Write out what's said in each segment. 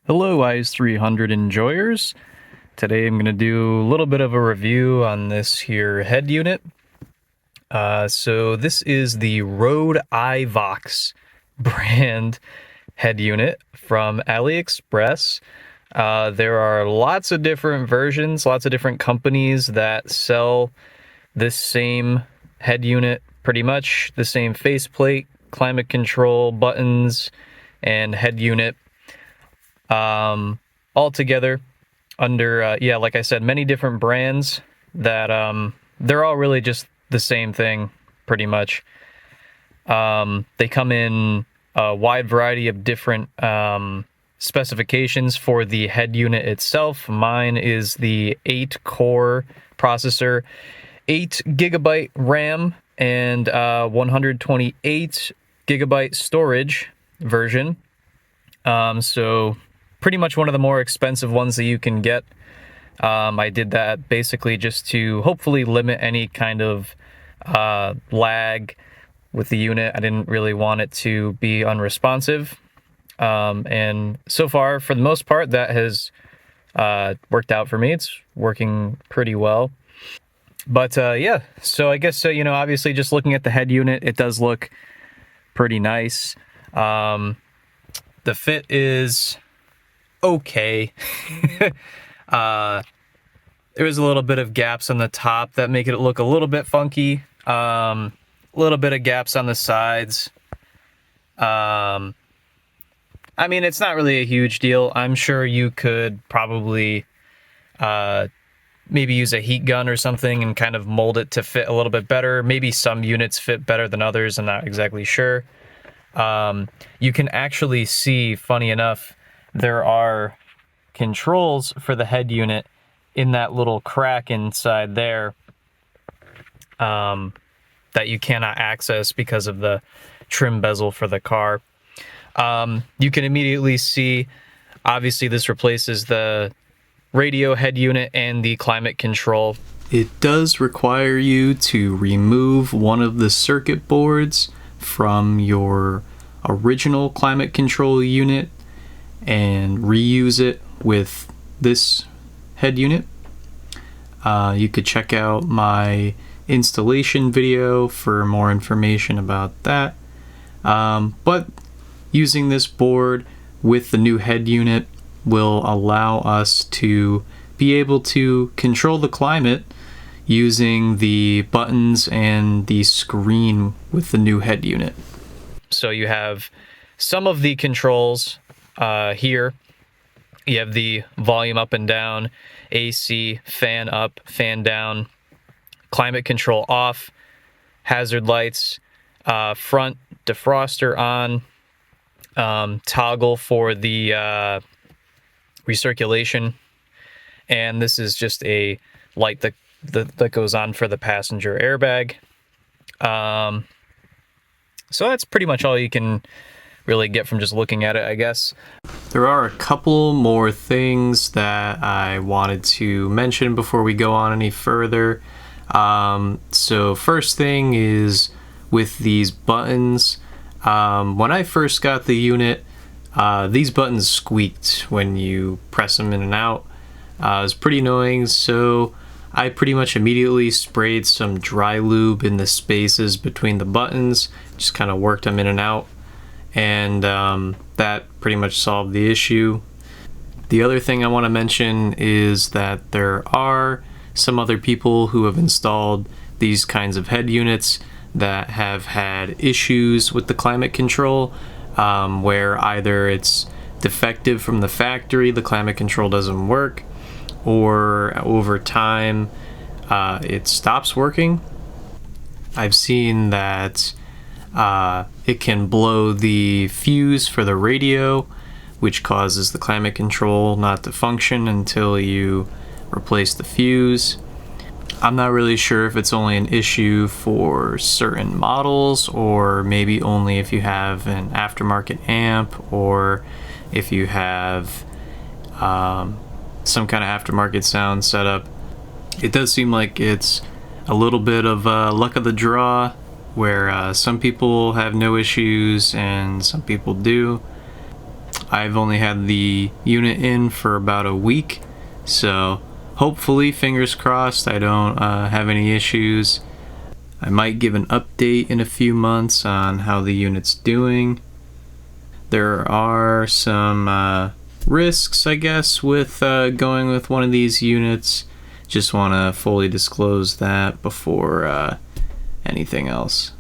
Hello, IS300 enjoyers. Today I'm going to do a little bit of a review on this here head unit. So this is the Rode iVox brand head unit from AliExpress. There are lots of different versions, lots of different companies that sell this same head unit, pretty much the same faceplate, climate control, buttons, and head unit. All together under, like I said, many different brands that they're all really just the same thing, pretty much. They come in a wide variety of different specifications for the head unit itself. Mine is the 8-core processor, 8 gigabyte RAM, and 128 gigabyte storage version. So pretty much one of the more expensive ones that you can get. I did that basically just to hopefully limit any kind of lag with the unit. I didn't really want it to be unresponsive. And so far, for the most part, that has worked out for me. It's working pretty well. But yeah, so I guess, obviously just looking at the head unit, it does look pretty nice. The fit is okay. There was a little bit of gaps on the top that make it look a little bit funky. A little bit of gaps on the sides. I mean, it's not really a huge deal. I'm sure you could probably maybe use a heat gun or something and kind of mold it to fit a little bit better. Maybe some units fit better than others. I'm not exactly sure. You can actually see, funny enough, there are controls for the head unit in that little crack inside there that you cannot access because of the trim bezel for the car. You can immediately see, obviously this replaces the radio head unit and the climate control. It does require you to remove one of the circuit boards from your original climate control unit and reuse it with this head unit. You could check out my installation video for more information about that. But using this board with the new head unit will allow us to be able to control the climate using the buttons and the screen with the new head unit. So you have some of the controls here. You have the volume up and down, AC, fan up, fan down, climate control off, hazard lights, front defroster on, toggle for the recirculation, and this is just a light that goes on for the passenger airbag. So that's pretty much all you can really get from just looking at it, I guess. There are a couple more things that I wanted to mention before we go on any further. So first thing is with these buttons. When I first got the unit, these buttons squeaked when you press them in and out. It was pretty annoying, so I pretty much immediately sprayed some dry lube in the spaces between the buttons, just kind of worked them in and out, and that pretty much solved the issue. The other thing I want to mention is that there are some other people who have installed these kinds of head units that have had issues with the climate control, where either it's defective from the factory, the climate control doesn't work, or over time it stops working. I've seen that it can blow the fuse for the radio, which causes the climate control not to function until you replace the fuse. I'm not really sure if it's only an issue for certain models, or maybe only if you have an aftermarket amp, or if you have some kind of aftermarket sound setup. It does seem like it's a little bit of luck of the draw, where some people have no issues and some people do. I've only had the unit in for about a week, so hopefully, fingers crossed, I don't have any issues. I might give an update in a few months on how the unit's doing. There are some risks, I guess, with going with one of these units. Just want to fully disclose that before anything else.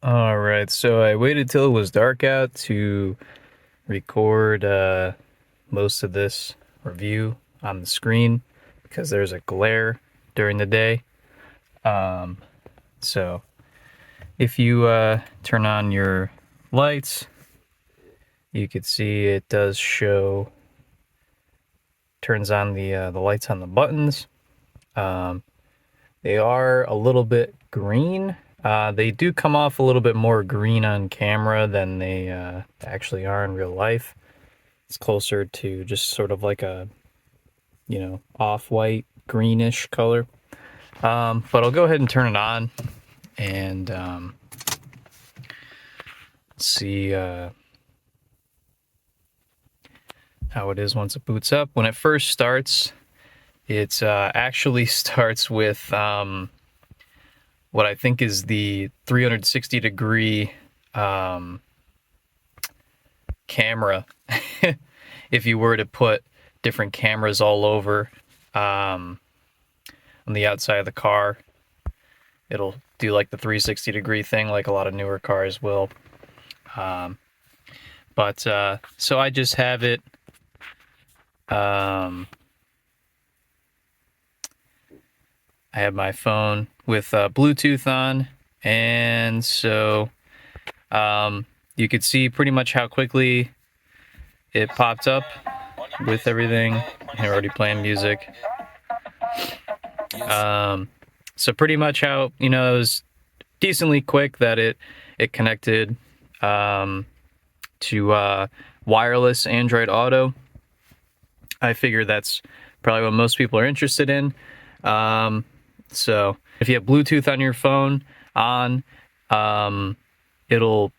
Alright, so I waited till it was dark out to record most of this review on the screen because there's a glare during the day. So if you turn on your lights, you could see it does show, turns on the lights on the buttons. They are a little bit green. They do come off a little bit more green on camera than they actually are in real life. It's closer to just sort of like a, you know, off-white greenish color. But I'll go ahead and turn it on and see how it is once it boots up. When it first starts, it actually starts with what I think is the 360-degree camera. If you were to put different cameras all over on the outside of the car, it'll do like the 360-degree thing like a lot of newer cars will. So I just have it I have my phone with Bluetooth on, and so you could see pretty much how quickly it popped up with everything. They're already playing music. So pretty much how, you know, it was decently quick that it connected to wireless Android Auto. I figure that's probably what most people are interested in. So if you have Bluetooth on your phone it'll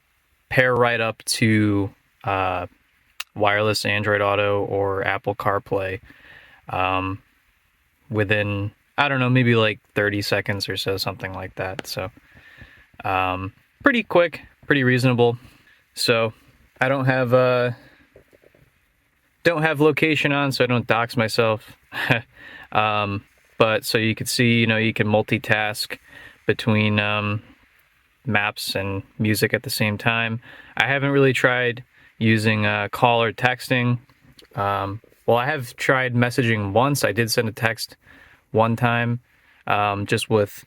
pair right up to wireless Android Auto or Apple CarPlay within, I don't know, maybe like 30 seconds or so, something like that. So pretty quick, pretty reasonable. So I don't have location on, so I don't dox myself. But so you can see, you know, you can multitask between maps and music at the same time. I haven't really tried using call or texting. Well, I have tried messaging once. I did send a text one time, just with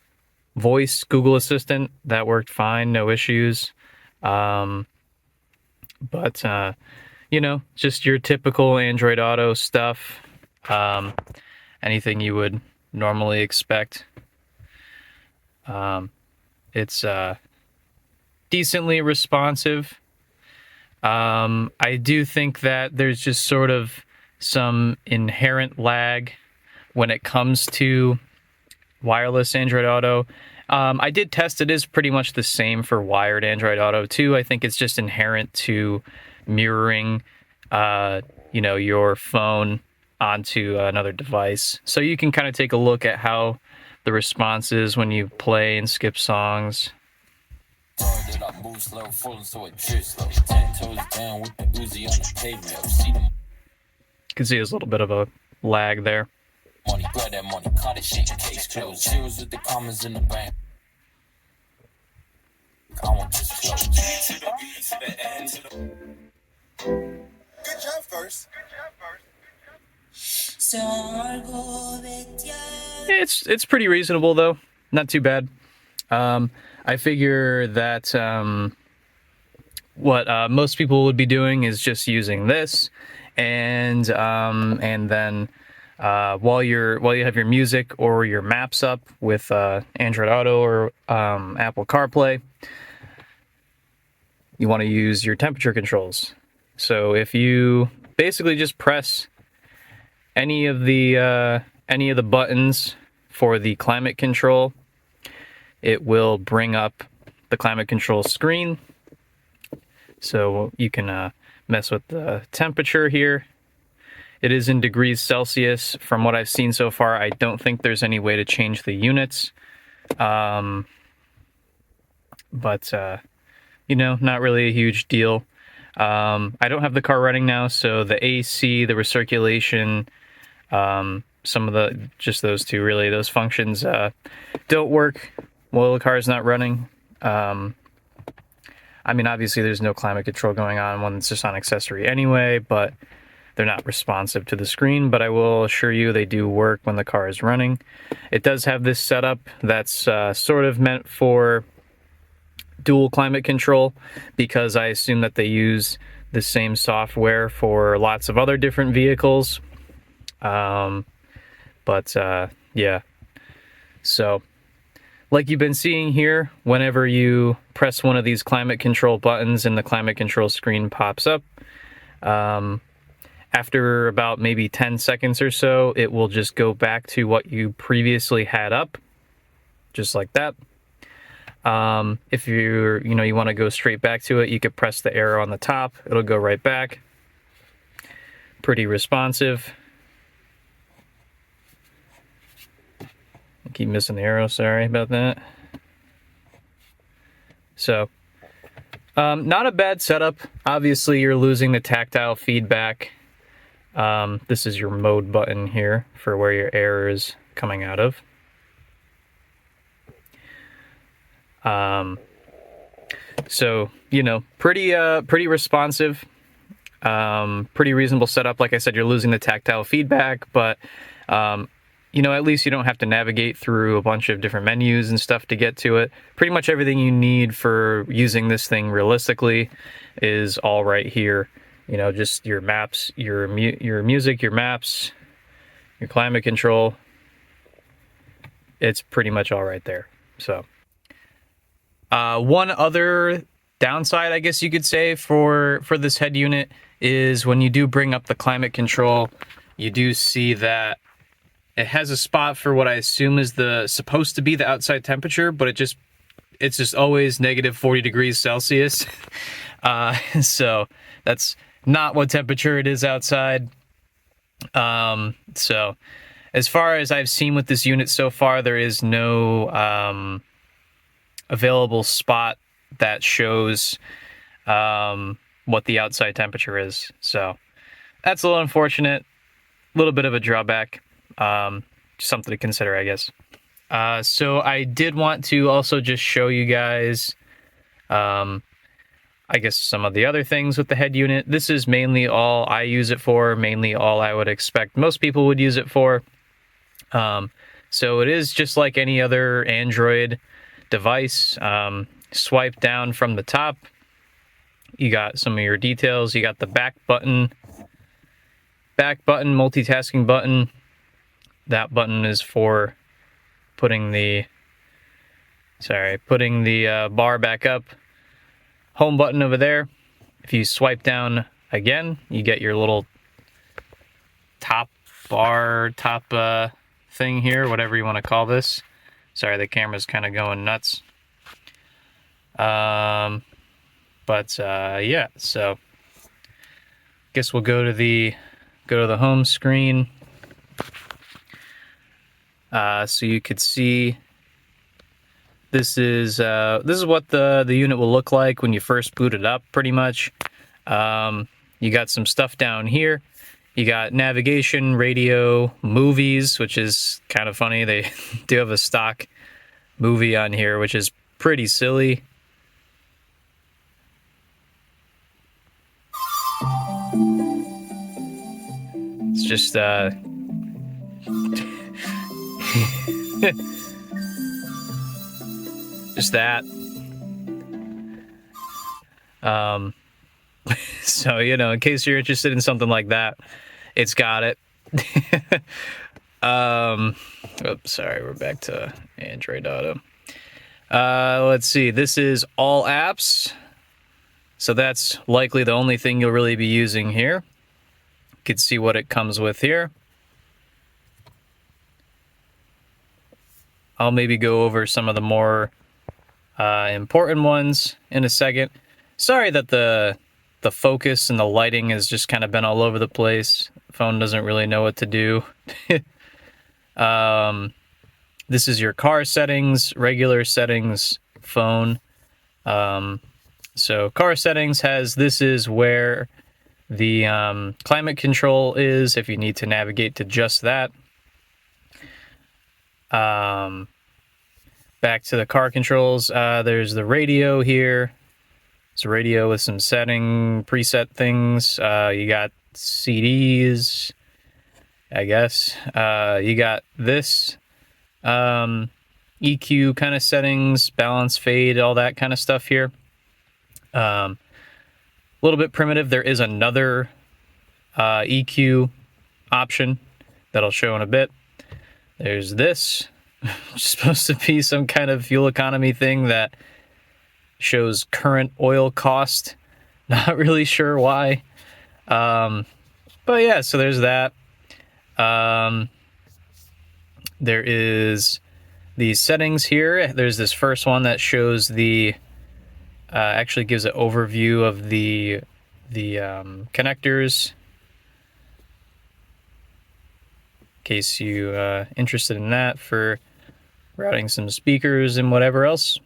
voice Google Assistant. That worked fine, no issues. But you know, just your typical Android Auto stuff. Anything you would normally expect. It's decently responsive. I do think that there's just sort of some inherent lag when it comes to wireless Android Auto. I did test, it is pretty much the same for wired Android Auto too. I think it's just inherent to mirroring, you know, your phone onto another device. So you can kind of take a look at how the response is when you play and skip songs. You can see there's a little bit of a lag there. job first. It's pretty reasonable though, not too bad. I figure that what most people would be doing is just using this, and then while you have your music or your maps up with Android Auto or Apple CarPlay, you want to use your temperature controls. So if you basically just press any of the buttons for the climate control, it will bring up the climate control screen. So you can mess with the temperature here. It is in degrees Celsius. From what I've seen so far, I don't think there's any way to change the units. But you know, not really a huge deal. I don't have the car running now, so the AC, the recirculation, some of the, just those two really, those functions don't work while the car is not running. I mean, obviously there's no climate control going on when it's just on accessory anyway, but they're not responsive to the screen, but I will assure you they do work when the car is running. It does have this setup that's sort of meant for dual climate control, because I assume that they use the same software for lots of other different vehicles. Yeah. So, like you've been seeing here, whenever you press one of these climate control buttons and the climate control screen pops up, after about maybe 10 seconds or so, it will just go back to what you previously had up, just like that. If you want to go straight back to it, you could press the arrow on the top. It'll go right back. Pretty responsive. I keep missing the arrow, sorry about that. So, not a bad setup. Obviously, you're losing the tactile feedback. This is your mode button here for where your air is coming out of. So, you know, pretty responsive, pretty reasonable setup. Like I said, you're losing the tactile feedback, but, you know, at least you don't have to navigate through a bunch of different menus and stuff to get to it. Pretty much everything you need for using this thing realistically is all right here. You know, just your maps, your music, your maps, your climate control. It's pretty much all right there. So, one other downside, I guess you could say, for this head unit is when you do bring up the climate control, you do see that it has a spot for what I assume is supposed to be the outside temperature, but it's just always negative 40 degrees Celsius. So that's not what temperature it is outside. So as far as I've seen with this unit so far, there is no available spot that shows what the outside temperature is. So that's a little unfortunate, a little bit of a drawback. Something to consider, I guess. So I did want to also just show you guys, I guess, some of the other things with the head unit. This is mainly all I use it for, mainly all I would expect most people would use it for. So it is just like any other Android device. Swipe down from the top, you got some of your details. You got the back button, multitasking button. That button is for putting the bar back up. Home button over there. If you swipe down again, you get your little top thing here, whatever you want to call this. Sorry, the camera's kind of going nuts. Yeah, so guess we'll go to the home screen. So you could see this is what the unit will look like when you first boot it up, pretty much. You got some stuff down here. You got navigation, radio, movies, which is kind of funny. They do have a stock movie on here, which is pretty silly. It's just just that. So, you know, in case you're interested in something like that, it's got it. Oops, sorry, we're back to Android Auto. Let's see, this is all apps. So that's likely the only thing you'll really be using here. You can see what it comes with here. I'll maybe go over some of the more important ones in a second. Sorry that the the focus and the lighting has just kind of been all over the place. The phone doesn't really know what to do. This is your car settings, regular settings, phone. So car settings this is where the climate control is, if you need to navigate to just that. Back to the car controls, there's the radio here. It's a radio with some preset things. You got CDs, I guess. You got this EQ kind of settings, balance, fade, all that kind of stuff here. A little bit primitive. There is another EQ option that I'll show in a bit. There's this, which is supposed to be some kind of fuel economy thing that shows current oil cost. Not really sure why. But yeah, so there's that. There is these settings here. There's this first one that shows actually gives an overview of the connectors, in case you interested in that for routing some speakers and whatever else.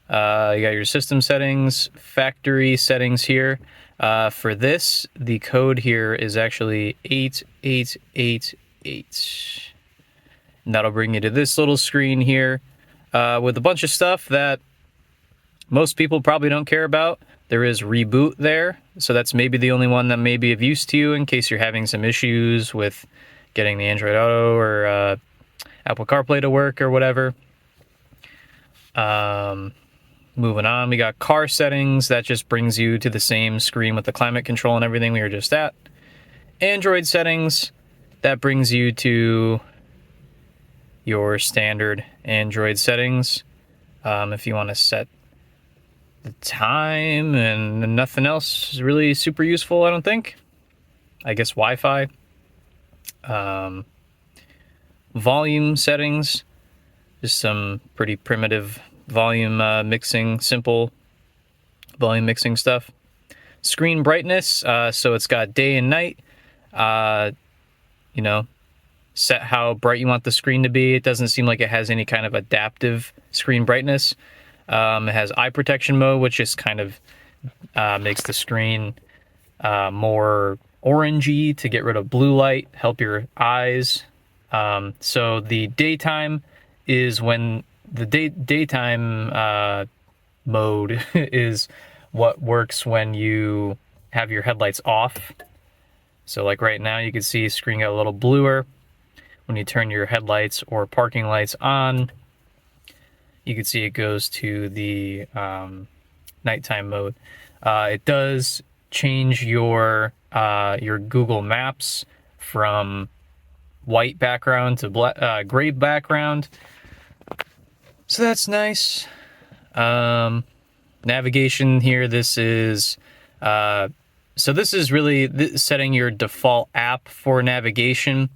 You got your system settings, factory settings here. For this, the code here is actually 8888. And that'll bring you to this little screen here with a bunch of stuff that most people probably don't care about. There is reboot there, so that's maybe the only one that may be of use to you in case you're having some issues with getting the Android Auto or Apple CarPlay to work or whatever. Moving on, we got car settings. That just brings you to the same screen with the climate control and everything we were just at. Android settings, that brings you to your standard Android settings. If you want to set the time, and nothing else is really super useful, I don't think. I guess Wi-Fi. Volume settings, just some pretty primitive volume mixing, simple volume mixing stuff. Screen brightness, so it's got day and night. Set how bright you want the screen to be. It doesn't seem like it has any kind of adaptive screen brightness. It has eye protection mode, which just kind of makes the screen more orangey to get rid of blue light, help your eyes. So the daytime is when the daytime mode is what works when you have your headlights off. So like right now, you can see the screen got a little bluer. When you turn your headlights or parking lights on, you can see it goes to the nighttime mode. It does change your Google Maps from white background to gray background. So that's nice. Navigation here, this is really setting your default app for navigation.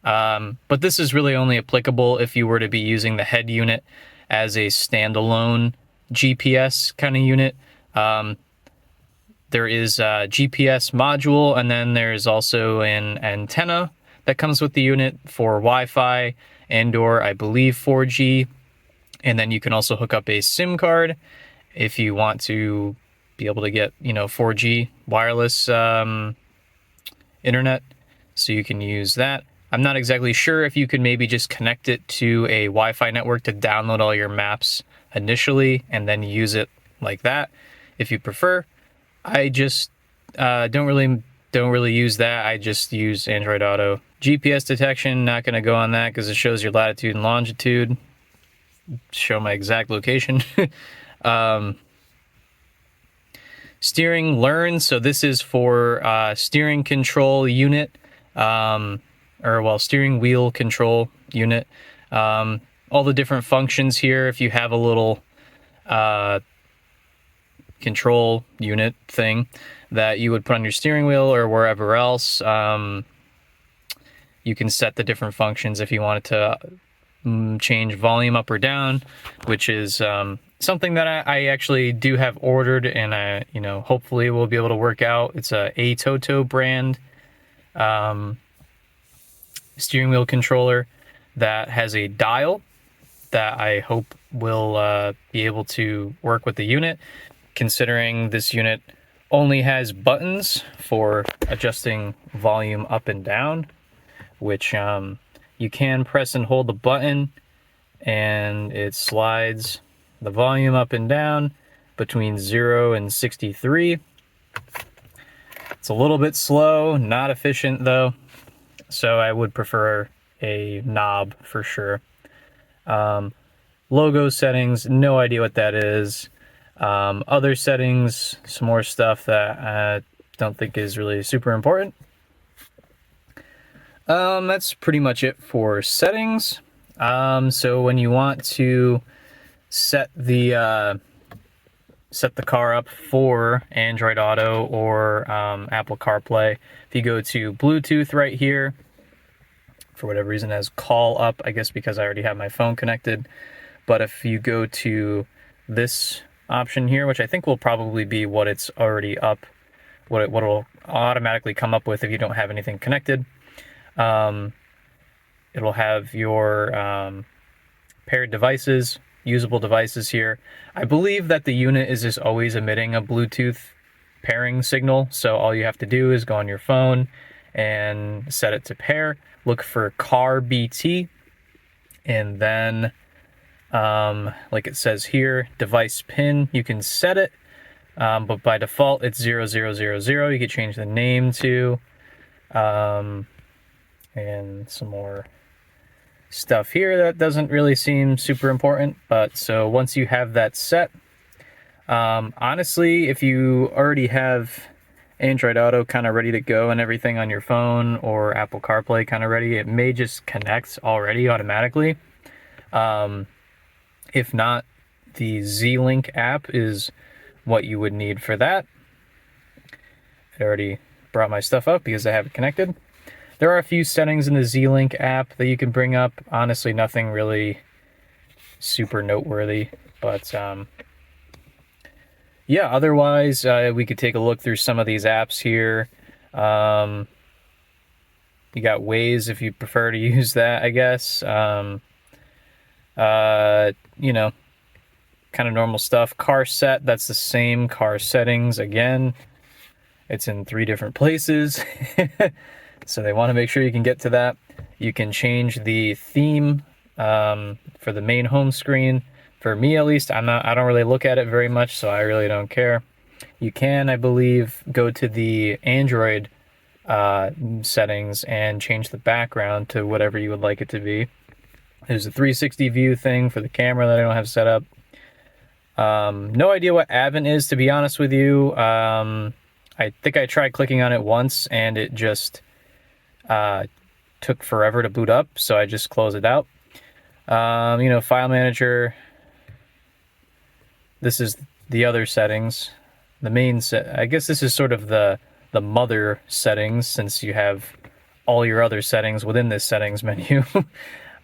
But this is really only applicable if you were to be using the head unit as a standalone GPS kind of unit. There is a GPS module, and then there's also an antenna that comes with the unit for Wi-Fi and/or I believe 4G. And then you can also hook up a SIM card if you want to be able to get 4G wireless internet, so you can use that. I'm not exactly sure if you could maybe just connect it to a Wi-Fi network to download all your maps initially and then use it like that if you prefer. I just don't really use that. I just use Android Auto. GPS detection, not going to go on that because it shows your latitude and longitude. Show my exact location. Steering learn, so this is for steering control unit, steering wheel control unit. All the different functions here. If you have a little control unit thing that you would put on your steering wheel or wherever else, you can set the different functions if you wanted to change volume up or down, which is something that I actually do have ordered, and I, hopefully will be able to work out. It's a Toto brand steering wheel controller that has a dial that I hope will be able to work with the unit, considering this unit only has buttons for adjusting volume up and down, which you can press and hold the button and it slides the volume up and down between 0 and 63. It's a little bit slow, not efficient though, so I would prefer a knob for sure. Logo settings, no idea what that is. Other settings, some more stuff that I don't think is really super important. That's pretty much it for settings. So when you want to set the car up for Android Auto or Apple CarPlay, if you go to Bluetooth right here, for whatever reason, as call up, I guess because I already have my phone connected. But if you go to this option here, which I think will probably be what it's already up, what it'll automatically come up with if you don't have anything connected. It'll have your paired devices, usable devices here. I believe that the unit is just always emitting a Bluetooth pairing signal, so all you have to do is go on your phone and set it to pair, look for car BT, and then like it says here, device pin, you can set it, but by default it's 0000. You can change the name to, and some more stuff here that doesn't really seem super important. But so once you have that set, honestly, if you already have Android Auto kind of ready to go and everything on your phone, or Apple CarPlay kind of ready, it may just connect already automatically. If not, the Z-Link app is what you would need for that. I already brought my stuff up because I have it connected. There are a few settings in the Z-Link app that you can bring up. Honestly, nothing really super noteworthy, but yeah, otherwise, we could take a look through some of these apps here. You got Waze if you prefer to use that, I guess. Kind of normal stuff. Car set, that's the same car settings again. It's in 3 different places. So they want to make sure you can get to that. You can change the theme for the main home screen. For me, at least, I don't really look at it very much, so I really don't care. You can, I believe, go to the Android settings and change the background to whatever you would like it to be. There's a 360 view thing for the camera that I don't have set up. No idea what Advent is, to be honest with you. I think I tried clicking on it once and it just took forever to boot up, so I just closed it out. File manager. This is the other settings. The main I guess this is sort of the mother settings, since you have all your other settings within this settings menu.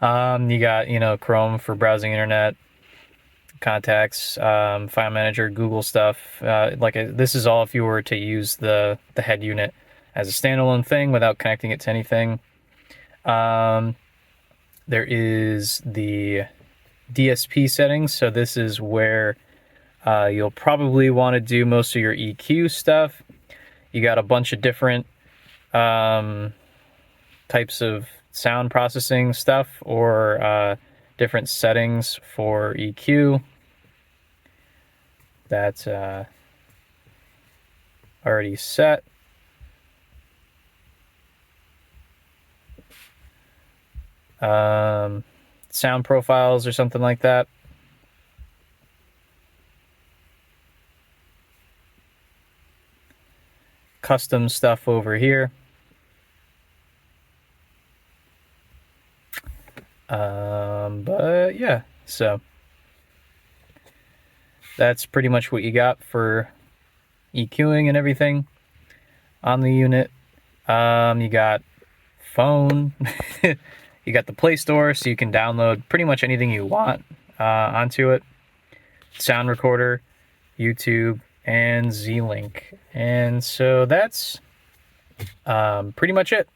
You got, Chrome for browsing internet, contacts, file manager, Google stuff. This is all if you were to use the head unit as a standalone thing without connecting it to anything. There is the DSP settings. So this is where you'll probably want to do most of your EQ stuff. You got a bunch of different types of sound processing stuff, or different settings for EQ. That's already set. Sound profiles or something like that. Custom stuff over here. But yeah, so that's pretty much what you got for EQing and everything on the unit. You got phone. You got the Play Store, so you can download pretty much anything you want onto it. sound recorder, YouTube, and Z-Link. And so that's pretty much it.